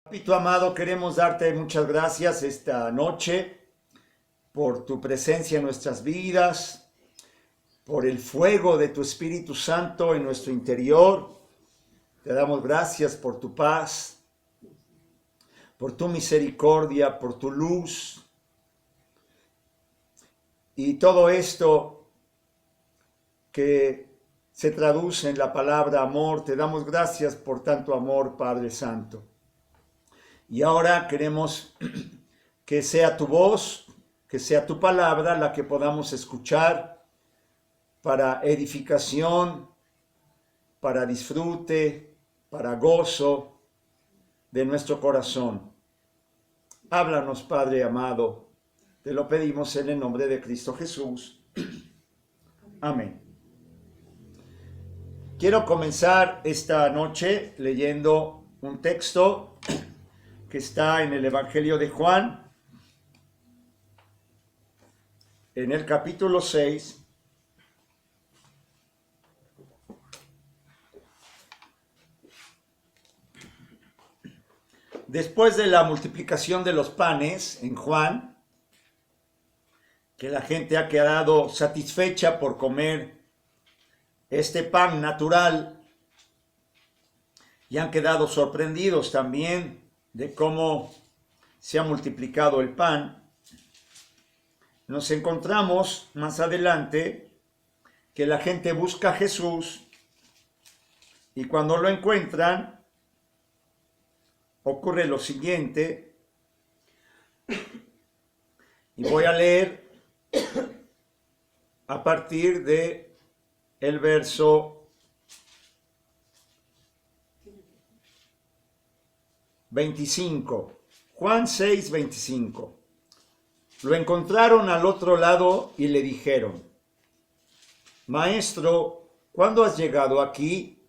Papito amado, queremos darte muchas gracias esta noche por tu presencia en nuestras vidas, por el fuego de tu Espíritu Santo en nuestro interior. Te damos gracias por tu paz, por tu misericordia, por tu luz. Y todo esto que se traduce en la palabra amor, te damos gracias por tanto amor, Padre Santo. Y ahora queremos que sea tu voz, que sea tu palabra la que podamos escuchar para edificación, para disfrute, para gozo de nuestro corazón. Háblanos, Padre amado, te lo pedimos en el nombre de Cristo Jesús. Amén. Quiero comenzar esta noche leyendo un texto que está en el Evangelio de Juan, en el capítulo 6, después de la multiplicación de los panes en Juan, que la gente ha quedado satisfecha por comer este pan natural y han quedado sorprendidos también de cómo se ha multiplicado el pan. Nos encontramos más adelante que la gente busca a Jesús y cuando lo encuentran ocurre lo siguiente, y voy a leer a partir de el verso 25, Juan 6, 25. Lo encontraron al otro lado y le dijeron: Maestro, ¿cuándo has llegado aquí?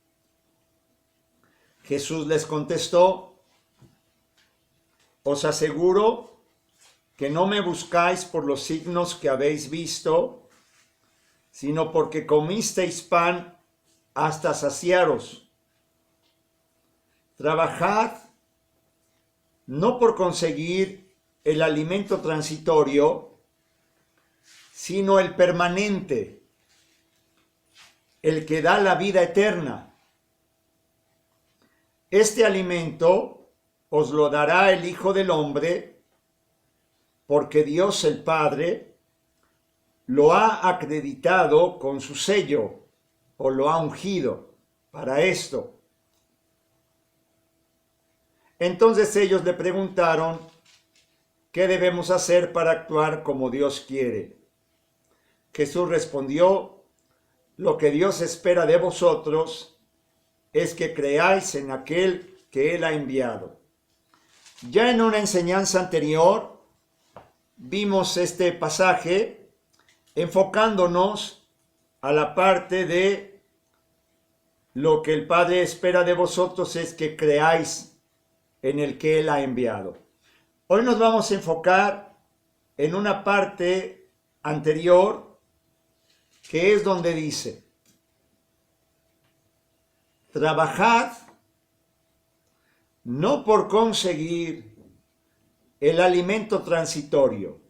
Jesús les contestó: Os aseguro que no me buscáis por los signos que habéis visto, sino porque comisteis pan hasta saciaros. Trabajad no por conseguir el alimento transitorio, sino el permanente, el que da la vida eterna. Este alimento os lo dará el Hijo del Hombre, porque Dios el Padre lo ha acreditado con su sello, o lo ha ungido para esto. Entonces ellos le preguntaron: ¿qué debemos hacer para actuar como Dios quiere? Jesús respondió: lo que Dios espera de vosotros es que creáis en aquel que Él ha enviado. Ya en una enseñanza anterior vimos este pasaje enfocándonos a la parte de lo que el Padre espera de vosotros es que creáis en el que Él ha enviado. Hoy nos vamos a enfocar en una parte anterior, que es donde dice: trabajad no por conseguir el alimento transitorio,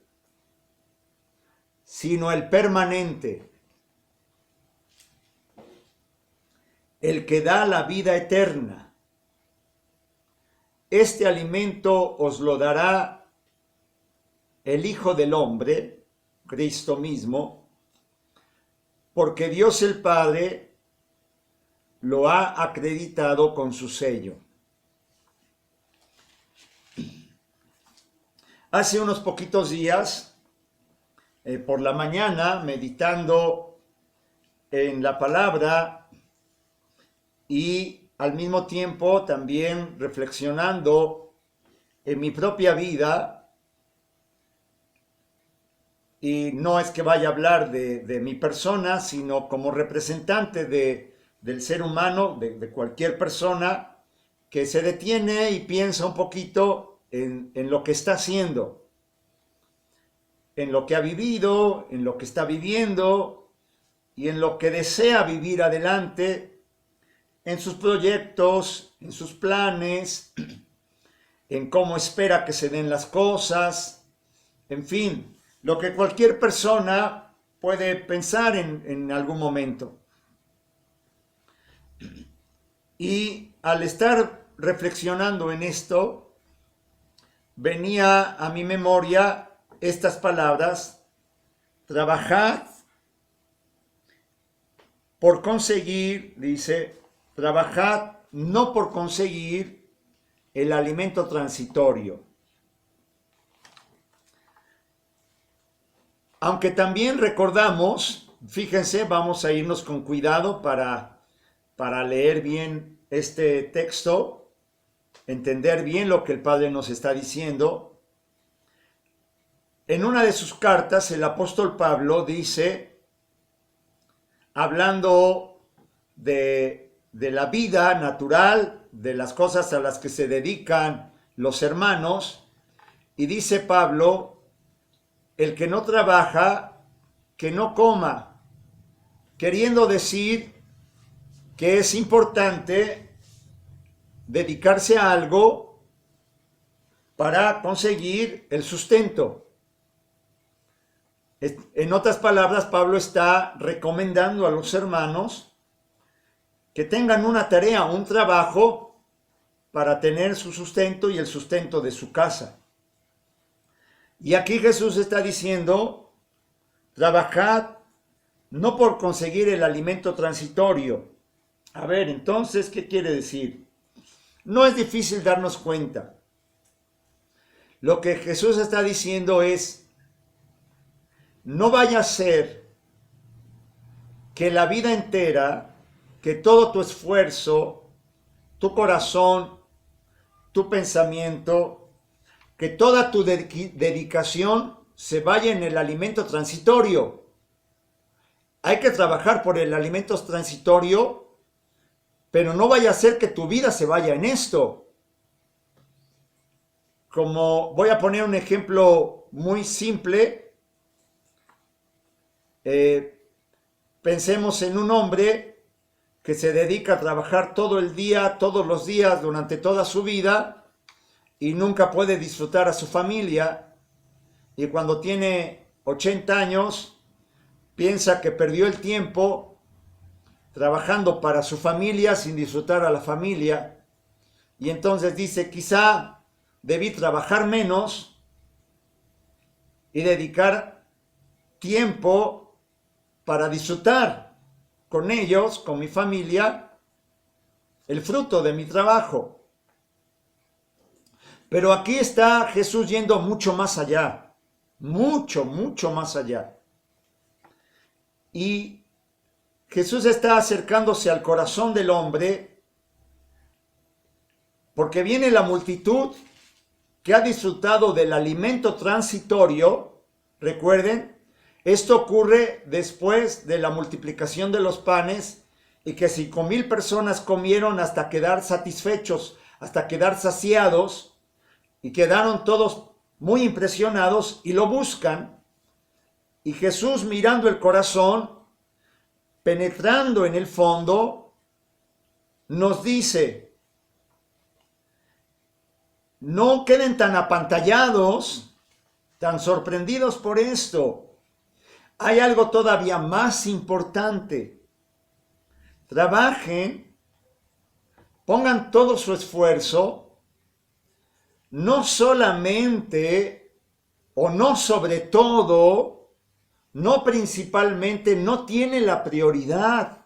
sino el permanente, el que da la vida eterna. Este alimento os lo dará el Hijo del Hombre, Cristo mismo, porque Dios el Padre lo ha acreditado con su sello. Hace unos poquitos días, por la mañana, meditando en la palabra y al mismo tiempo también reflexionando en mi propia vida, y no es que vaya a hablar de mi persona, sino como representante del ser humano, de cualquier persona que se detiene y piensa un poquito en lo que está haciendo, en lo que ha vivido, en lo que está viviendo y en lo que desea vivir adelante, en sus proyectos, en sus planes, en cómo espera que se den las cosas, en fin, lo que cualquier persona puede pensar en algún momento. Y al estar reflexionando en esto, venía a mi memoria estas palabras: trabajad por conseguir, dice, trabajad no por conseguir el alimento transitorio. Aunque también recordamos, fíjense, vamos a irnos con cuidado para leer bien este texto, entender bien lo que el Padre nos está diciendo. En una de sus cartas, el apóstol Pablo dice, hablando de la vida natural, de las cosas a las que se dedican los hermanos, y dice Pablo: el que no trabaja, que no coma, queriendo decir que es importante dedicarse a algo para conseguir el sustento. En otras palabras, Pablo está recomendando a los hermanos que tengan una tarea, un trabajo para tener su sustento y el sustento de su casa. Y aquí Jesús está diciendo: trabajad no por conseguir el alimento transitorio. A ver, entonces, ¿qué quiere decir? No es difícil darnos cuenta. Lo que Jesús está diciendo es: no vaya a ser que la vida entera, que todo tu esfuerzo, tu corazón, tu pensamiento, que toda tu dedicación se vaya en el alimento transitorio. Hay que trabajar por el alimento transitorio, pero no vaya a ser que tu vida se vaya en esto. Como voy a poner un ejemplo muy simple, pensemos en un hombre que se dedica a trabajar todo el día, todos los días, durante toda su vida, y nunca puede disfrutar a su familia, y cuando tiene 80 años, piensa que perdió el tiempo trabajando para su familia sin disfrutar a la familia, y entonces dice: quizá debí trabajar menos y dedicar tiempo para disfrutar con ellos, con mi familia, el fruto de mi trabajo. Pero aquí está Jesús yendo mucho más allá, mucho más allá. Y Jesús está acercándose al corazón del hombre, porque viene la multitud que ha disfrutado del alimento transitorio. Recuerden, esto ocurre después de la multiplicación de los panes, y que 5,000 personas comieron hasta quedar satisfechos, hasta quedar saciados, y quedaron todos muy impresionados y lo buscan. Y Jesús, mirando el corazón, penetrando en el fondo, nos dice: no queden tan apantallados, tan sorprendidos por esto. Hay algo todavía más importante. Trabajen, pongan todo su esfuerzo, no solamente o no sobre todo, no principalmente, no tiene la prioridad.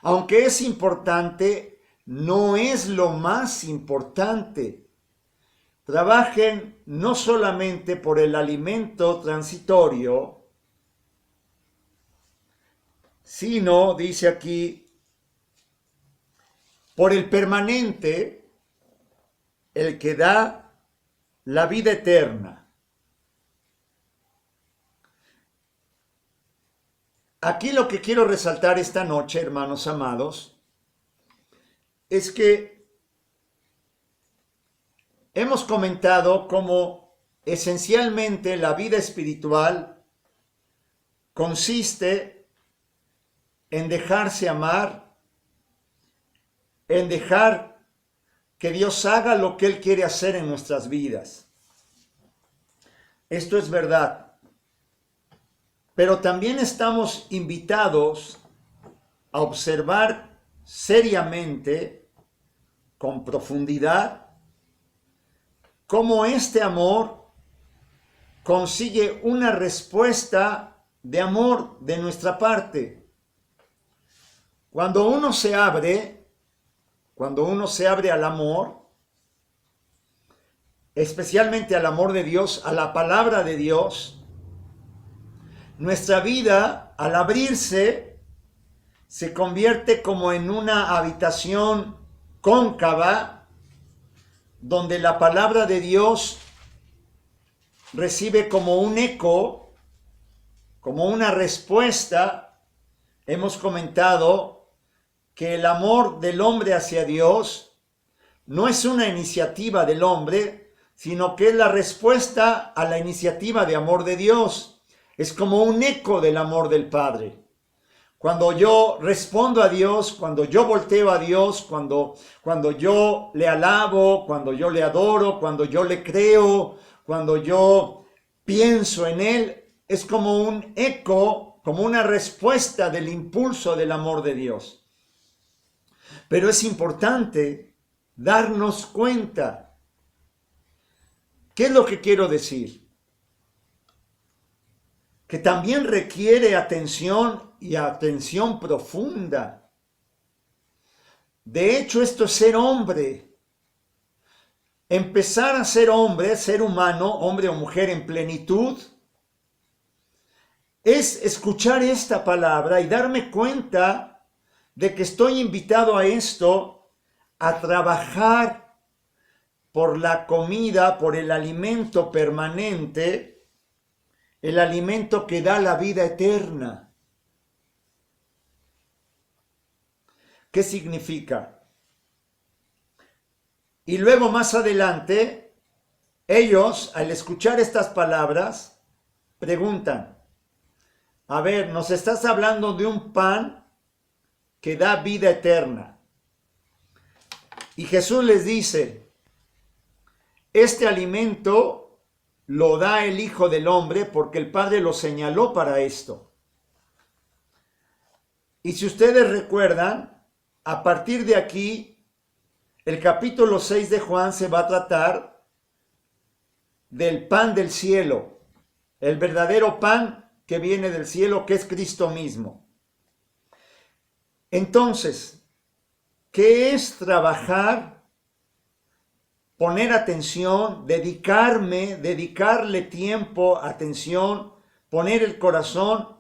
Aunque es importante, no es lo más importante. Trabajen no solamente por el alimento transitorio, sino, dice aquí, por el permanente, el que da la vida eterna. Aquí lo que quiero resaltar esta noche, hermanos amados, es que hemos comentado cómo esencialmente la vida espiritual consiste en dejarse amar, en dejar que Dios haga lo que Él quiere hacer en nuestras vidas. Esto es verdad. Pero también estamos invitados a observar seriamente, con profundidad, cómo este amor consigue una respuesta de amor de nuestra parte. Cuando uno se abre al amor, especialmente al amor de Dios, a la palabra de Dios, nuestra vida, al abrirse, se convierte como en una habitación cóncava, donde la palabra de Dios recibe como un eco, como una respuesta. Hemos comentado que el amor del hombre hacia Dios no es una iniciativa del hombre, sino que es la respuesta a la iniciativa de amor de Dios. Es como un eco del amor del Padre. Cuando yo respondo a Dios, cuando yo volteo a Dios, cuando yo le alabo, cuando yo le adoro, cuando yo le creo, cuando yo pienso en Él, es como un eco, como una respuesta del impulso del amor de Dios. Pero es importante darnos cuenta. ¿Qué es lo que quiero decir? Que también requiere atención y atención profunda. De hecho, esto es ser hombre. Empezar a ser hombre, ser humano, hombre o mujer en plenitud, es escuchar esta palabra y darme cuenta de que estoy invitado a esto, a trabajar por la comida, por el alimento permanente, el alimento que da la vida eterna. ¿Qué significa? Y luego más adelante, ellos, al escuchar estas palabras, preguntan, a ver, nos estás hablando de un pan que da vida eterna. Y Jesús les dice, este alimento lo da el Hijo del Hombre porque el Padre lo señaló para esto. Y si ustedes recuerdan, a partir de aquí, el capítulo 6 de Juan se va a tratar del pan del cielo, el verdadero pan que viene del cielo, que es Cristo mismo. Entonces, ¿qué es trabajar, poner atención, dedicarle tiempo, atención, poner el corazón?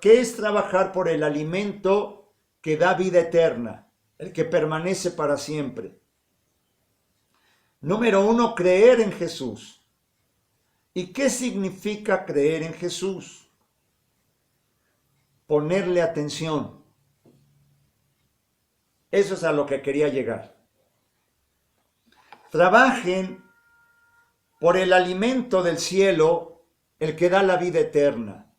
¿Qué es trabajar por el alimento que da vida eterna, el que permanece para siempre? Número 1, creer en Jesús. ¿Y qué significa creer en Jesús? Ponerle atención. Eso es a lo que quería llegar. Trabajen por el alimento del cielo, el que da la vida eterna.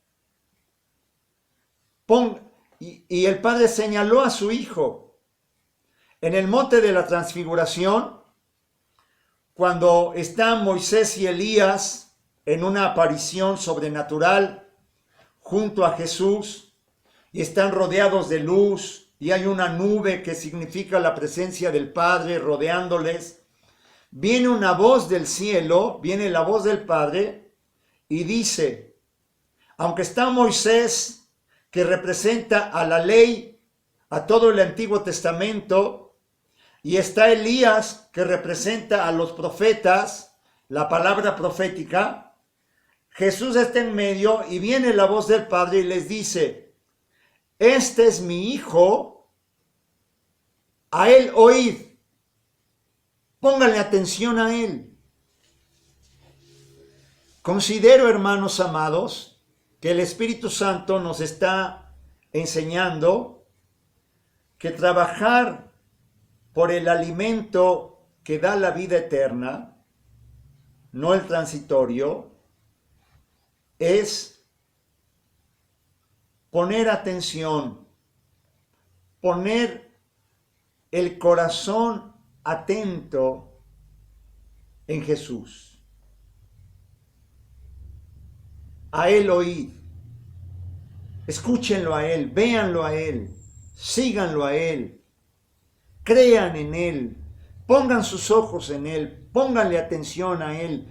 Y el Padre señaló a su Hijo en el monte de la transfiguración, cuando están Moisés y Elías en una aparición sobrenatural junto a Jesús y están rodeados de luz y hay una nube que significa la presencia del Padre rodeándoles. Viene una voz del cielo, viene la voz del Padre y dice, aunque está Moisés, que representa a la ley, a todo el Antiguo Testamento, y está Elías, que representa a los profetas, la palabra profética, Jesús está en medio y viene la voz del Padre y les dice, este es mi Hijo, a Él oíd. Pónganle atención a Él. Considero, hermanos amados, que el Espíritu Santo nos está enseñando que trabajar por el alimento que da la vida eterna, no el transitorio, es poner atención, poner el corazón atento en Jesús. A Él oíd. Escúchenlo a Él, véanlo a Él, síganlo a Él, crean en Él, pongan sus ojos en Él, pónganle atención a Él,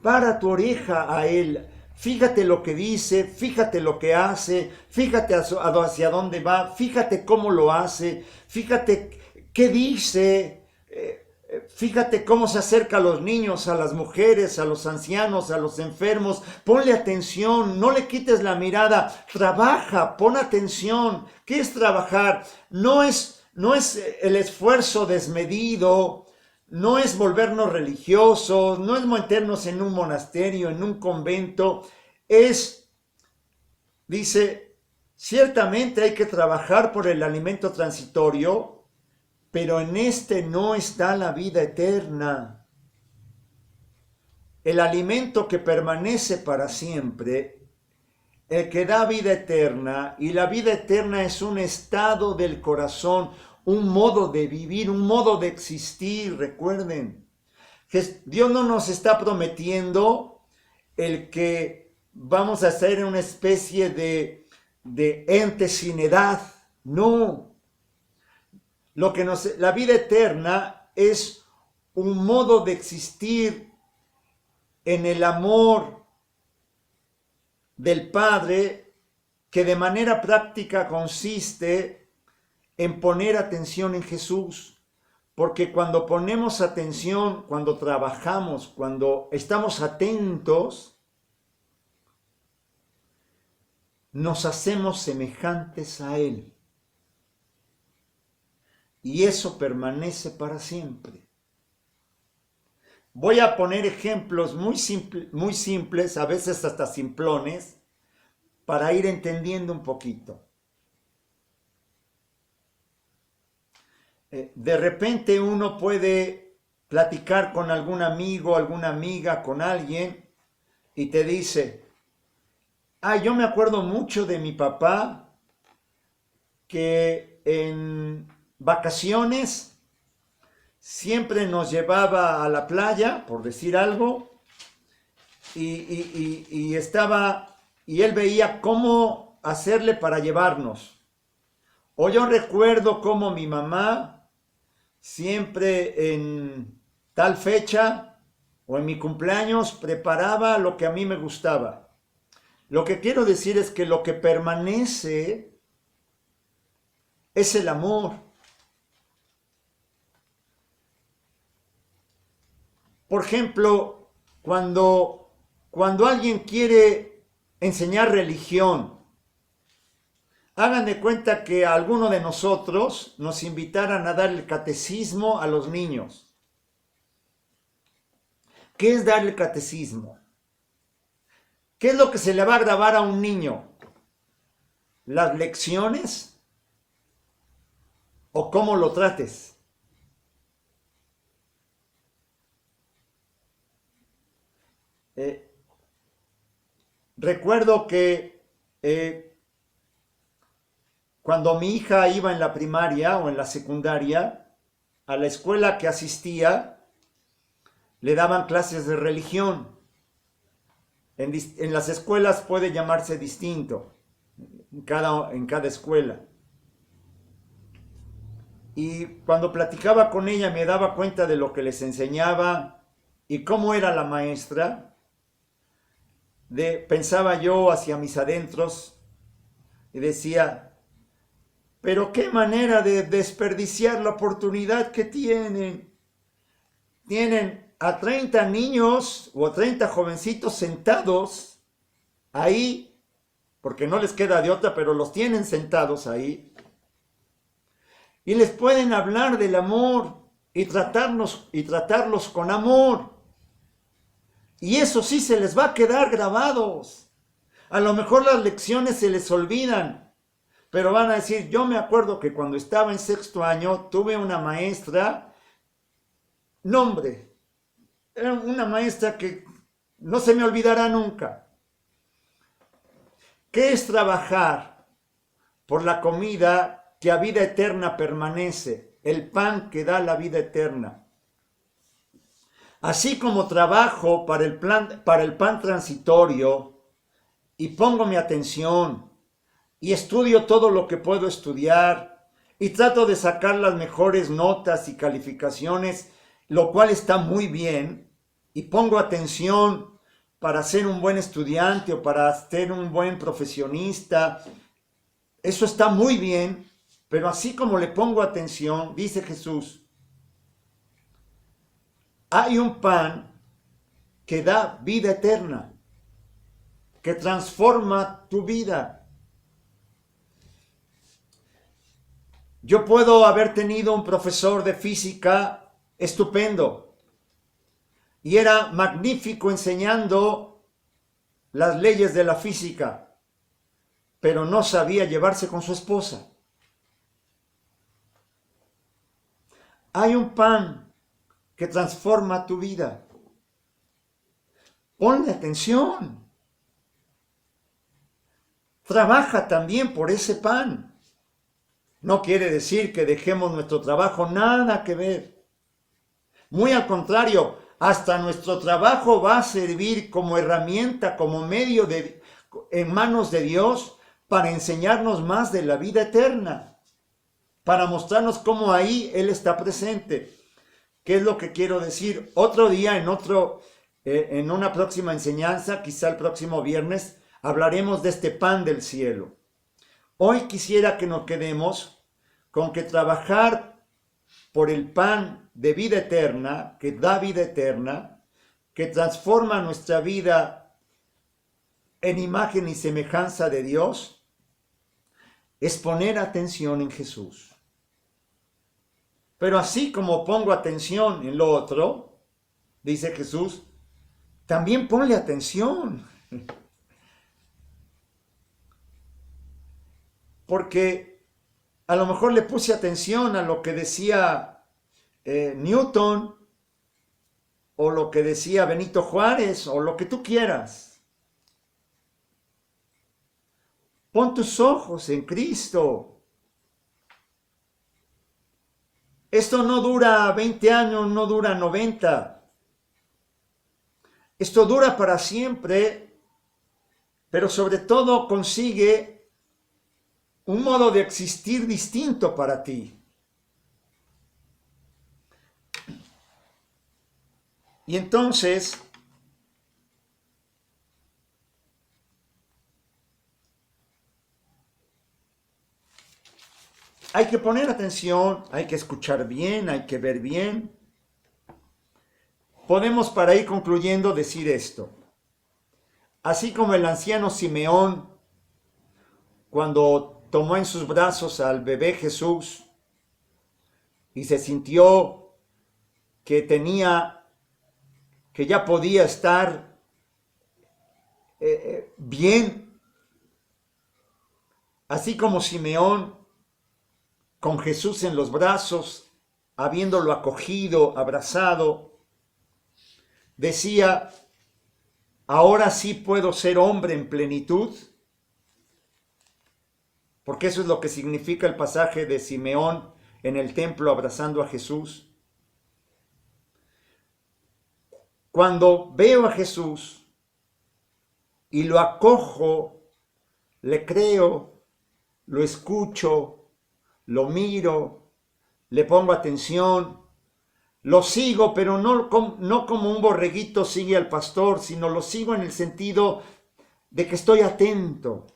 para tu oreja a Él, fíjate lo que dice, fíjate lo que hace, fíjate hacia dónde va, fíjate cómo lo hace, fíjate qué dice, fíjate cómo se acerca a los niños, a las mujeres, a los ancianos, a los enfermos. Ponle atención, no le quites la mirada. Trabaja, pon atención. ¿Qué es trabajar? No es el esfuerzo desmedido, no es volvernos religiosos, no es meternos en un monasterio, en un convento. Dice, ciertamente hay que trabajar por el alimento transitorio, pero en este no está la vida eterna. El alimento que permanece para siempre, el que da vida eterna, y la vida eterna es un estado del corazón, un modo de vivir, un modo de existir. Recuerden, Dios no nos está prometiendo el que vamos a ser una especie de ente sin edad. No. La vida eterna es un modo de existir en el amor del Padre, que de manera práctica consiste en poner atención en Jesús. Porque cuando ponemos atención, cuando trabajamos, cuando estamos atentos, nos hacemos semejantes a Él. Y eso permanece para siempre. Voy a poner ejemplos muy simples, a veces hasta simplones, para ir entendiendo un poquito. De repente uno puede platicar con algún amigo, alguna amiga, con alguien, y te dice, yo me acuerdo mucho de mi papá, que en vacaciones siempre nos llevaba a la playa, por decir algo, y él veía cómo hacerle para llevarnos. O yo recuerdo cómo mi mamá siempre en tal fecha o en mi cumpleaños preparaba lo que a mí me gustaba. Lo que quiero decir es que lo que permanece es el amor. Por ejemplo, cuando alguien quiere enseñar religión, hagan de cuenta que a alguno de nosotros nos invitaran a dar el catecismo a los niños. ¿Qué es dar el catecismo? ¿Qué es lo que se le va a grabar a un niño? ¿Las lecciones? ¿O cómo lo trates? Recuerdo que cuando mi hija iba en la primaria o en la secundaria, a la escuela que asistía, le daban clases de religión. En las escuelas puede llamarse distinto, en cada escuela. Y cuando platicaba con ella me daba cuenta de lo que les enseñaba y cómo era la maestra. Pensaba yo hacia mis adentros y decía, pero qué manera de desperdiciar la oportunidad que tienen. Tienen a 30 niños o a 30 jovencitos sentados ahí, porque no les queda de otra, pero los tienen sentados ahí. Y les pueden hablar del amor y tratarlos con amor. Y eso sí se les va a quedar grabados. A lo mejor las lecciones se les olvidan, pero van a decir, yo me acuerdo que cuando estaba en sexto año tuve una maestra, era una maestra que no se me olvidará nunca. ¿Qué es trabajar por la comida que a vida eterna permanece? el pan que da la vida eterna. Así como trabajo para el pan transitorio y pongo mi atención y estudio todo lo que puedo estudiar y trato de sacar las mejores notas y calificaciones, lo cual está muy bien, y pongo atención para ser un buen estudiante o para ser un buen profesionista, eso está muy bien, pero así como le pongo atención, dice Jesús, hay un pan que da vida eterna, que transforma tu vida. Yo puedo haber tenido un profesor de física estupendo y era magnífico enseñando las leyes de la física, pero no sabía llevarse con su esposa. Hay un pan que transforma tu vida. Ponle atención. Trabaja también por ese pan. No quiere decir que dejemos nuestro trabajo, nada que ver. Muy al contrario, hasta nuestro trabajo va a servir como herramienta, como medio en manos de Dios para enseñarnos más de la vida eterna, para mostrarnos cómo ahí Él está presente. ¿Qué es lo que quiero decir? Otro día, en una próxima enseñanza, quizá el próximo viernes, hablaremos de este pan del cielo. Hoy quisiera que nos quedemos con que trabajar por el pan de vida eterna, que da vida eterna, que transforma nuestra vida en imagen y semejanza de Dios, es poner atención en Jesús. Pero así como pongo atención en lo otro, dice Jesús, también ponle atención. Porque a lo mejor le puse atención a lo que decía Newton, o lo que decía Benito Juárez, o lo que tú quieras. Pon tus ojos en Cristo. Esto no dura 20 años, no dura 90. Esto dura para siempre, pero sobre todo consigue un modo de existir distinto para ti. Y entonces, hay que poner atención, hay que escuchar bien, hay que ver bien. Podemos, para ir concluyendo, decir esto. Así como el anciano Simeón, cuando tomó en sus brazos al bebé Jesús y se sintió que ya podía estar bien, así como Simeón, con Jesús en los brazos, habiéndolo acogido, abrazado, decía, ahora sí puedo ser hombre en plenitud, porque eso es lo que significa el pasaje de Simeón en el templo abrazando a Jesús. Cuando veo a Jesús y lo acojo, le creo, lo escucho, lo miro, le pongo atención, lo sigo, pero no como un borreguito sigue al pastor, sino lo sigo en el sentido de que estoy atento,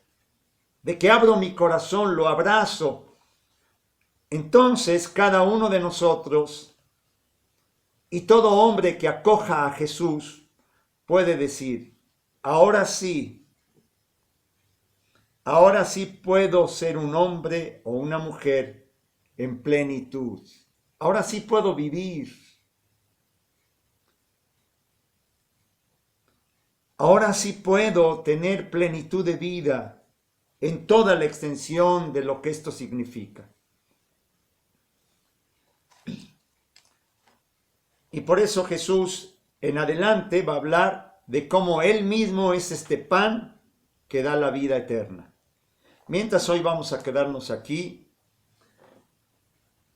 de que abro mi corazón, lo abrazo. Entonces cada uno de nosotros y todo hombre que acoja a Jesús puede decir, ahora sí puedo ser un hombre o una mujer en plenitud. Ahora sí puedo vivir. Ahora sí puedo tener plenitud de vida en toda la extensión de lo que esto significa. Y por eso Jesús en adelante va a hablar de cómo Él mismo es este pan que da la vida eterna. Mientras hoy vamos a quedarnos aquí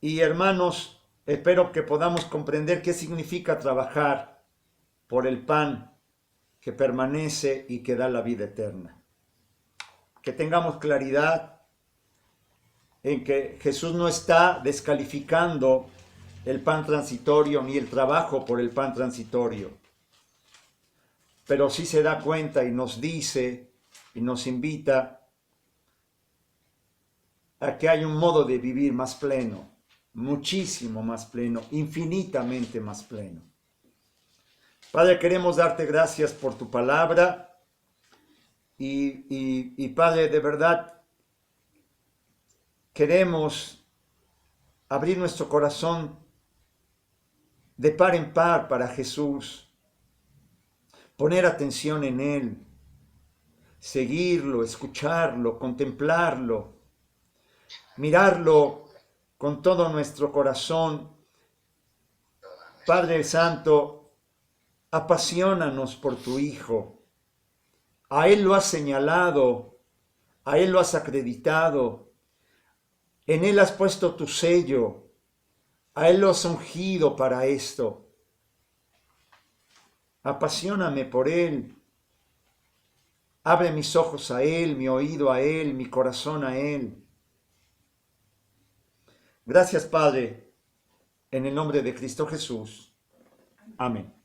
Y hermanos, espero que podamos comprender qué significa trabajar por el pan que permanece y que da la vida eterna. Que tengamos claridad en que Jesús no está descalificando el pan transitorio ni el trabajo por el pan transitorio, pero sí se da cuenta y nos dice y nos invita a que hay un modo de vivir más pleno, muchísimo más pleno, infinitamente más pleno. Padre, queremos darte gracias por tu palabra y Padre, de verdad, queremos abrir nuestro corazón de par en par para Jesús, poner atención en Él, seguirlo, escucharlo, contemplarlo, mirarlo con todo nuestro corazón. Padre Santo, apasionanos por tu Hijo. A Él lo has señalado, a Él lo has acreditado, en Él has puesto tu sello, a Él lo has ungido para esto. Apasioname por Él. Abre mis ojos a Él, mi oído a Él, mi corazón a Él. Gracias, Padre, en el nombre de Cristo Jesús. Amén.